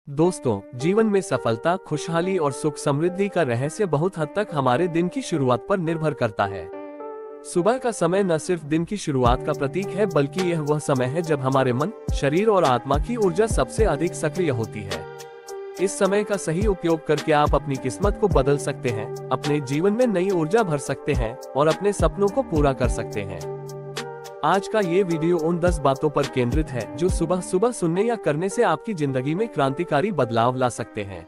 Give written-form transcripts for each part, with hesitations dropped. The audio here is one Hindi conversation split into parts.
दोस्तों, जीवन में सफलता, खुशहाली और सुख समृद्धि का रहस्य बहुत हद तक हमारे दिन की शुरुआत पर निर्भर करता है। सुबह का समय न सिर्फ दिन की शुरुआत का प्रतीक है, बल्कि यह वह समय है जब हमारे मन, शरीर और आत्मा की ऊर्जा सबसे अधिक सक्रिय होती है। इस समय का सही उपयोग करके आप अपनी किस्मत को बदल सकते हैं, अपने जीवन में नई ऊर्जा भर सकते हैं और अपने सपनों को पूरा कर सकते हैं। आज का ये वीडियो उन 10 बातों पर केंद्रित है जो सुबह सुबह सुनने या करने से आपकी जिंदगी में क्रांतिकारी बदलाव ला सकते हैं।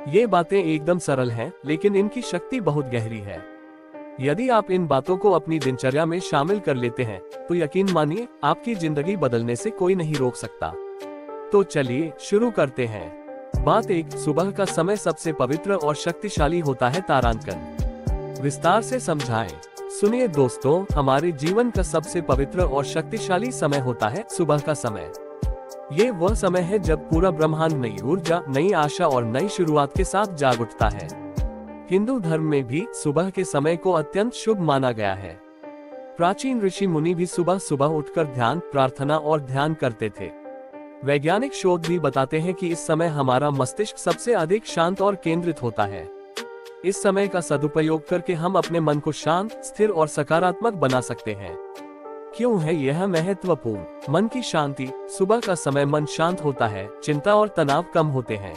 ये बातें एकदम सरल हैं, लेकिन इनकी शक्ति बहुत गहरी है। यदि आप इन बातों को अपनी दिनचर्या में शामिल कर लेते हैं, तो यकीन मानिए आपकी जिंदगी बदलने से कोई नहीं रोक सकता। तो चलिए शुरू करते हैं। बात 1, सुबह का समय सबसे पवित्र और शक्तिशाली होता है। तारांकन। विस्तार से समझाएं। सुनिए दोस्तों, हमारे जीवन का सबसे पवित्र और शक्तिशाली समय होता है सुबह का समय। ये वह समय है जब पूरा ब्रह्मांड नई ऊर्जा, नई आशा और नई शुरुआत के साथ जाग उठता है। हिंदू धर्म में भी सुबह के समय को अत्यंत शुभ माना गया है। प्राचीन ऋषि मुनि भी सुबह सुबह उठकर ध्यान, प्रार्थना और ध्यान करते थे। वैज्ञानिक शोध भी बताते हैं कि इस समय हमारा मस्तिष्क सबसे अधिक शांत और केंद्रित होता है। इस समय का सदुपयोग करके हम अपने मन को शांत, स्थिर और सकारात्मक बना सकते हैं। क्यों है यह महत्वपूर्ण? मन की शांति। सुबह का समय मन शांत होता है, चिंता और तनाव कम होते हैं।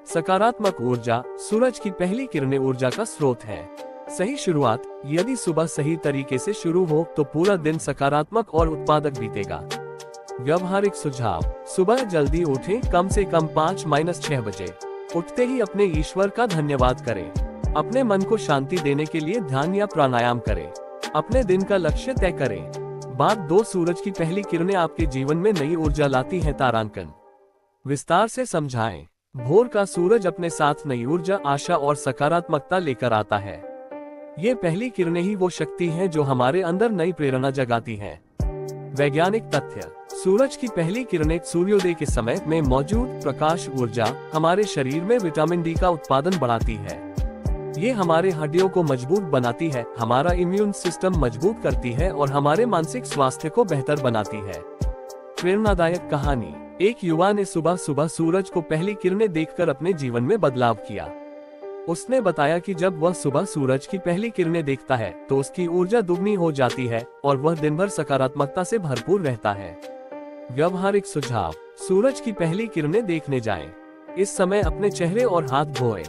सकारात्मक ऊर्जा। सूरज की पहली किरणें ऊर्जा का स्रोत है। सही शुरुआत। यदि सुबह सही तरीके से शुरू हो तो पूरा दिन सकारात्मक और उत्पादक बीतेगा। व्यवहारिक सुझाव। सुबह जल्दी उठें, कम से कम 5-6 बजे। उठते ही अपने ईश्वर का धन्यवाद करें। अपने मन को शांति देने के लिए ध्यान या प्राणायाम करें। अपने दिन का लक्ष्य तय करें। बात 2, सूरज की पहली किरणें आपके जीवन में नई ऊर्जा लाती हैं। तारांकन। विस्तार से समझाएं। भोर का सूरज अपने साथ नई ऊर्जा, आशा और सकारात्मकता लेकर आता है। ये पहली किरणें ही वो शक्ति हैं जो हमारे अंदर नई प्रेरणा जगाती हैं। वैज्ञानिक तथ्य। सूरज की पहली किरणें सूर्योदय के समय में मौजूद प्रकाश ऊर्जा हमारे शरीर में विटामिन डी का उत्पादन बढ़ाती है। ये हमारे हड्डियों को मजबूत बनाती है, हमारा इम्यून सिस्टम मजबूत करती है और हमारे मानसिक स्वास्थ्य को बेहतर बनाती है। प्रेरणादायक कहानी। एक युवा ने सुबह सुबह सूरज को पहली किरणें देखकर अपने जीवन में बदलाव किया। उसने बताया कि जब वह सुबह सूरज की पहली किरणें देखता है तो उसकी ऊर्जा दुगनी हो जाती है और वह दिन भर सकारात्मकता से भरपूर रहता है। व्यवहारिक सुझाव। सूरज की पहली किरणें देखने जाएं। इस समय अपने चेहरे और हाथ धोएं।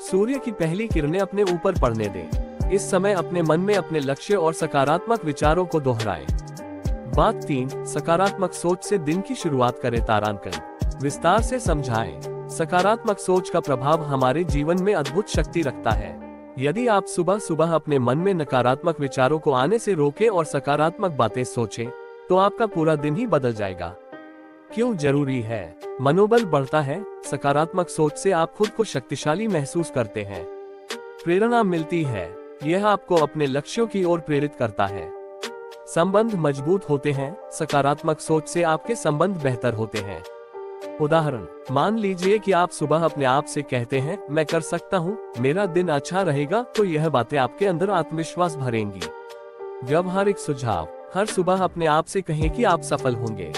सूर्य की पहली किरणें अपने ऊपर पड़ने दें। इस समय अपने मन में अपने लक्ष्य और सकारात्मक विचारों को दोहराएं। बात 3, सकारात्मक सोच से दिन की शुरुआत करें। तारांकन। विस्तार से समझाएं। सकारात्मक सोच का प्रभाव हमारे जीवन में अद्भुत शक्ति रखता है। यदि आप सुबह सुबह अपने मन में नकारात्मक विचारों को आने से रोकें और सकारात्मक बातें सोचें, तो आपका पूरा दिन ही बदल जाएगा। क्यों जरूरी है? मनोबल बढ़ता है। सकारात्मक सोच से आप खुद को शक्तिशाली महसूस करते हैं। प्रेरणा मिलती है। यह आपको अपने लक्ष्यों की ओर प्रेरित करता है। संबंध मजबूत होते हैं। सकारात्मक सोच से आपके संबंध बेहतर होते हैं। उदाहरण, मान लीजिए कि आप सुबह अपने आप से कहते हैं, मैं कर सकता हूँ, मेरा दिन अच्छा रहेगा, तो यह बातें आपके अंदर आत्मविश्वास भरेंगी। व्यवहारिक सुझाव। हर सुबह अपने आप से कहें कि आप सफल होंगे।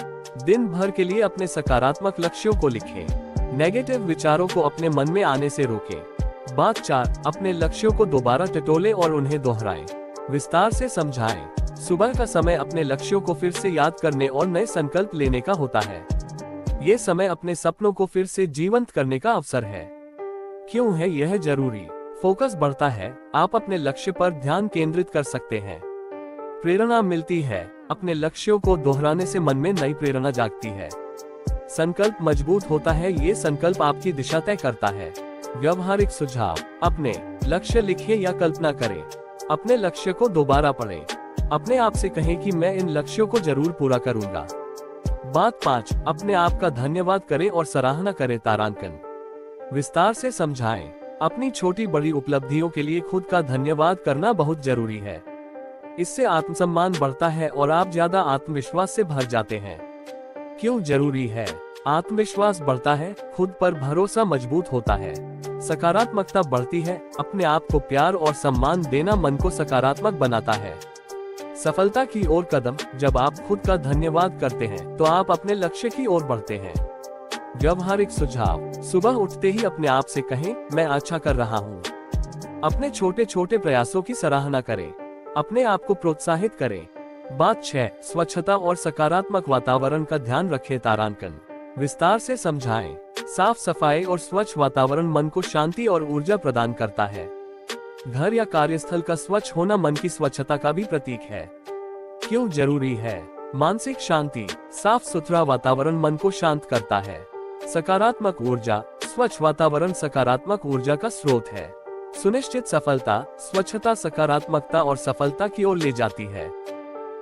दिन भर के लिए अपने सकारात्मक लक्ष्यों को लिखें। नेगेटिव विचारों को अपने मन में आने से रोकें। बात 4, अपने लक्ष्यों को दोबारा टटोलें और उन्हें दोहराएं। विस्तार से समझाएं। सुबह का समय अपने लक्ष्यों को फिर से याद करने और नए संकल्प लेने का होता है। ये समय अपने सपनों को फिर से जीवंत करने का अवसर है। क्यों है यह जरूरी? फोकस बढ़ता है। आप अपने लक्ष्य पर ध्यान केंद्रित कर सकते हैं। प्रेरणा मिलती है। अपने लक्ष्यों को दोहराने से मन में नई प्रेरणा जागती है। संकल्प मजबूत होता है। ये संकल्प आपकी दिशा तय करता है। व्यवहारिक सुझाव। अपने लक्ष्य लिखें या कल्पना करें। अपने लक्ष्य को दोबारा पढ़ें। अपने आप से कहें कि मैं इन लक्ष्यों को जरूर पूरा करूंगा। बात 5, अपने आप का धन्यवाद करें और सराहना करें। तारांकन। विस्तार से समझाएं। अपनी छोटी बड़ी उपलब्धियों के लिए खुद का धन्यवाद करना बहुत जरूरी है। इससे आत्मसम्मान बढ़ता है और आप ज्यादा आत्मविश्वास से भर जाते हैं। क्यों जरूरी है? आत्मविश्वास बढ़ता है, खुद पर भरोसा मजबूत होता है, सकारात्मकता बढ़ती है। अपने आप को प्यार और सम्मान देना मन को सकारात्मक बनाता है। सफलता की ओर कदम। जब आप खुद का धन्यवाद करते हैं तो आप अपने लक्ष्य की ओर बढ़ते हैं। व्यवहारिक सुझाव, सुबह उठते ही अपने आप से कहें, मैं अच्छा कर रहा हूँ। अपने छोटे छोटे प्रयासों की सराहना करें। अपने आप को प्रोत्साहित करें। बात 6, स्वच्छता और सकारात्मक वातावरण का ध्यान रखें। तारांकन, विस्तार से समझाएं। साफ सफाई और स्वच्छ वातावरण मन को शांति और ऊर्जा प्रदान करता है। घर या कार्यस्थल का स्वच्छ होना मन की स्वच्छता का भी प्रतीक है। क्यों जरूरी है? मानसिक शांति, साफ सुथरा वातावरण मन को शांत करता है। सकारात्मक ऊर्जा, स्वच्छ वातावरण सकारात्मक ऊर्जा का स्रोत है। सुनिश्चित सफलता, स्वच्छता सकारात्मकता और सफलता की ओर ले जाती है।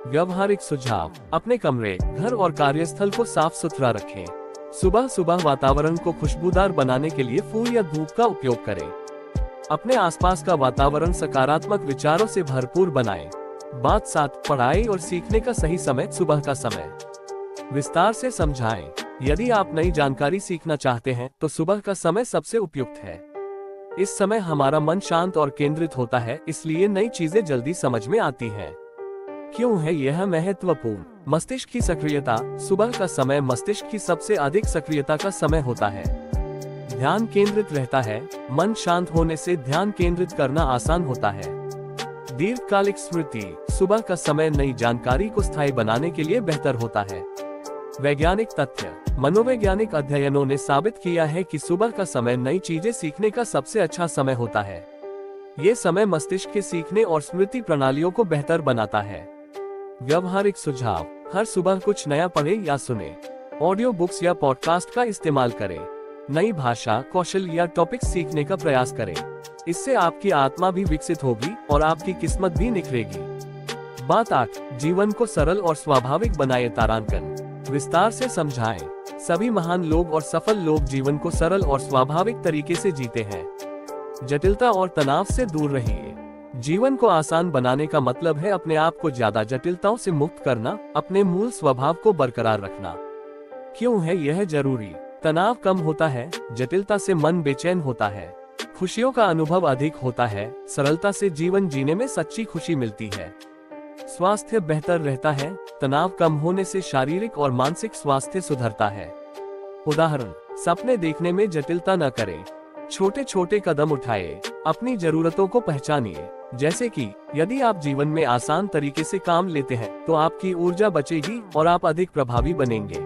व्यवहारिक सुझाव, अपने कमरे, घर और कार्यस्थल को साफ सुथरा रखें। सुबह सुबह वातावरण को खुशबूदार बनाने के लिए फूल या धूप का उपयोग करें। अपने आसपास का वातावरण सकारात्मक विचारों से भरपूर बनाएं। बात 7, पढ़ाई और सीखने का सही समय। सुबह का समय विस्तार से समझाएं। यदि आप नई जानकारी सीखना चाहते हैं तो सुबह का समय सबसे उपयुक्त है। इस समय हमारा मन शांत और केंद्रित होता है, इसलिए नई चीजें जल्दी समझ में आती हैं। क्यों है यह महत्वपूर्ण? मस्तिष्क की सक्रियता, सुबह का समय मस्तिष्क की सबसे अधिक सक्रियता का समय होता है। ध्यान केंद्रित रहता है। मन शांत होने से ध्यान केंद्रित करना आसान होता है। दीर्घकालिक स्मृति, सुबह का समय नई जानकारी को स्थायी बनाने के लिए बेहतर होता है। वैज्ञानिक तथ्य, मनोवैज्ञानिक अध्ययनों ने साबित किया है कि सुबह का समय नई चीजें सीखने का सबसे अच्छा समय होता है। ये समय मस्तिष्क के सीखने और स्मृति प्रणालियों को बेहतर बनाता है। व्यवहारिक सुझाव, हर सुबह कुछ नया पढ़ें या सुने। ऑडियो बुक्स या पॉडकास्ट का इस्तेमाल करें। नई भाषा, कौशल या टॉपिक सीखने का प्रयास करें। इससे आपकी आत्मा भी विकसित होगी और आपकी किस्मत भी निखरेगी। बात 8, जीवन को सरल और स्वाभाविक बनाए। तारांकन, विस्तार से समझाएं। सभी महान लोग और सफल लोग जीवन को सरल और स्वाभाविक तरीके से जीते हैं। जटिलता और तनाव से दूर रहिए। जीवन को आसान बनाने का मतलब है अपने आप को ज्यादा जटिलताओं से मुक्त करना, अपने मूल स्वभाव को बरकरार रखना। क्यों है यह जरूरी? तनाव कम होता है, जटिलता से मन बेचैन होता है, खुशियों का अनुभव अधिक होता है, सरलता से जीवन जीने में सच्ची खुशी मिलती है। स्वास्थ्य बेहतर रहता है, तनाव कम होने से शारीरिक और मानसिक स्वास्थ्य सुधरता है। उदाहरण, सपने देखने में जटिलता न करें। छोटे छोटे कदम उठाए। अपनी जरूरतों को पहचानिए। जैसे कि यदि आप जीवन में आसान तरीके से काम लेते हैं तो आपकी ऊर्जा बचेगी और आप अधिक प्रभावी बनेंगे।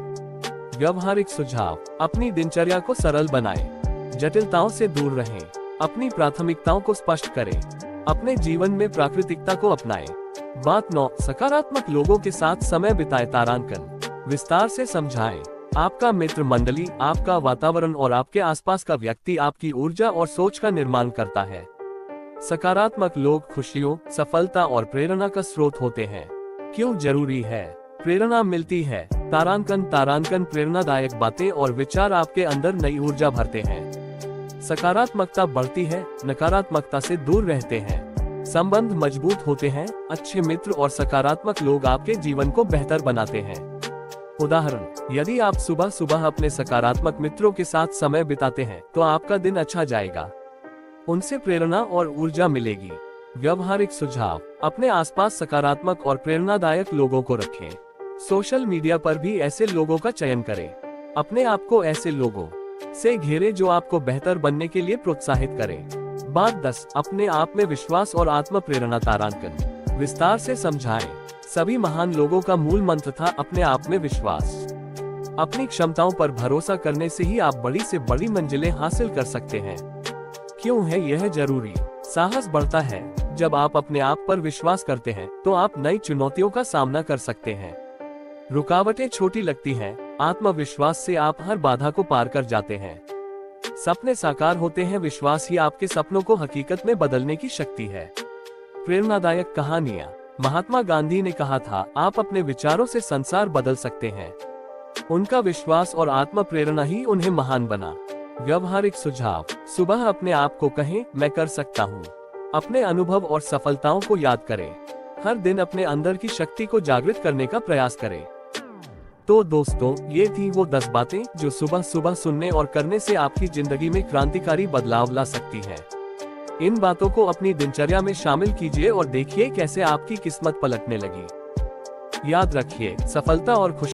व्यवहारिक सुझाव, अपनी दिनचर्या को सरल बनाएं। जटिलताओं से दूर रहें। अपनी प्राथमिकताओं को स्पष्ट करें। अपने जीवन में प्राकृतिकता को अपनाएं। बात 9, सकारात्मक लोगों के साथ समय बिताएं। तारांकन, विस्तार से समझाएं। आपका मित्र मंडली, आपका वातावरण और आपके आसपास का व्यक्ति आपकी ऊर्जा और सोच का निर्माण करता है। सकारात्मक लोग खुशियों, सफलता और प्रेरणा का स्रोत होते हैं। क्यों जरूरी है? प्रेरणा मिलती है। तारांकन प्रेरणादायक बातें और विचार आपके अंदर नई ऊर्जा भरते हैं। सकारात्मकता बढ़ती है, नकारात्मकता से दूर रहते हैं। संबंध मजबूत होते हैं। अच्छे मित्र और सकारात्मक लोग आपके जीवन को बेहतर बनाते हैं। उदाहरण, यदि आप सुबह सुबह अपने सकारात्मक मित्रों के साथ समय बिताते हैं तो आपका दिन अच्छा जाएगा। उनसे प्रेरणा और ऊर्जा मिलेगी। व्यवहारिक सुझाव, अपने आसपास सकारात्मक और प्रेरणादायक लोगों को रखें। सोशल मीडिया पर भी ऐसे लोगों का चयन करें। अपने आप को ऐसे लोगों से घेरें जो आपको बेहतर बनने के लिए प्रोत्साहित करें। बात 10, अपने आप में विश्वास और आत्म प्रेरणा। तारांकन, विस्तार से समझाएं। सभी महान लोगों का मूल मंत्र था अपने आप में विश्वास। अपनी क्षमताओं पर भरोसा करने से ही आप बड़ी से बड़ी मंजिलें हासिल कर सकते हैं। क्यों है यह जरूरी? साहस बढ़ता है। जब आप अपने आप पर विश्वास करते हैं तो आप नई चुनौतियों का सामना कर सकते हैं। रुकावटें छोटी लगती हैं, आत्मविश्वास से आप हर बाधा को पार कर जाते हैं। सपने साकार होते हैं, विश्वास ही आपके सपनों को हकीकत में बदलने की शक्ति है। प्रेरणादायक कहानियां, महात्मा गांधी ने कहा था, आप अपने विचारों से संसार बदल सकते हैं। उनका विश्वास और आत्म प्रेरणा ही उन्हें महान बना। व्यवहारिक सुझाव, सुबह अपने आप को कहें, मैं कर सकता हूँ। अपने अनुभव और सफलताओं को याद करें। हर दिन अपने अंदर की शक्ति को जागृत करने का प्रयास करें। तो दोस्तों, ये थी वो 10 बातें जो सुबह सुबह सुनने और करने से आपकी जिंदगी में क्रांतिकारी बदलाव ला सकती हैं। इन बातों को अपनी दिनचर्या में शामिल कीजिए और देखिए कैसे आपकी किस्मत पलटने लगी। याद रखिए, सफलता और खुशी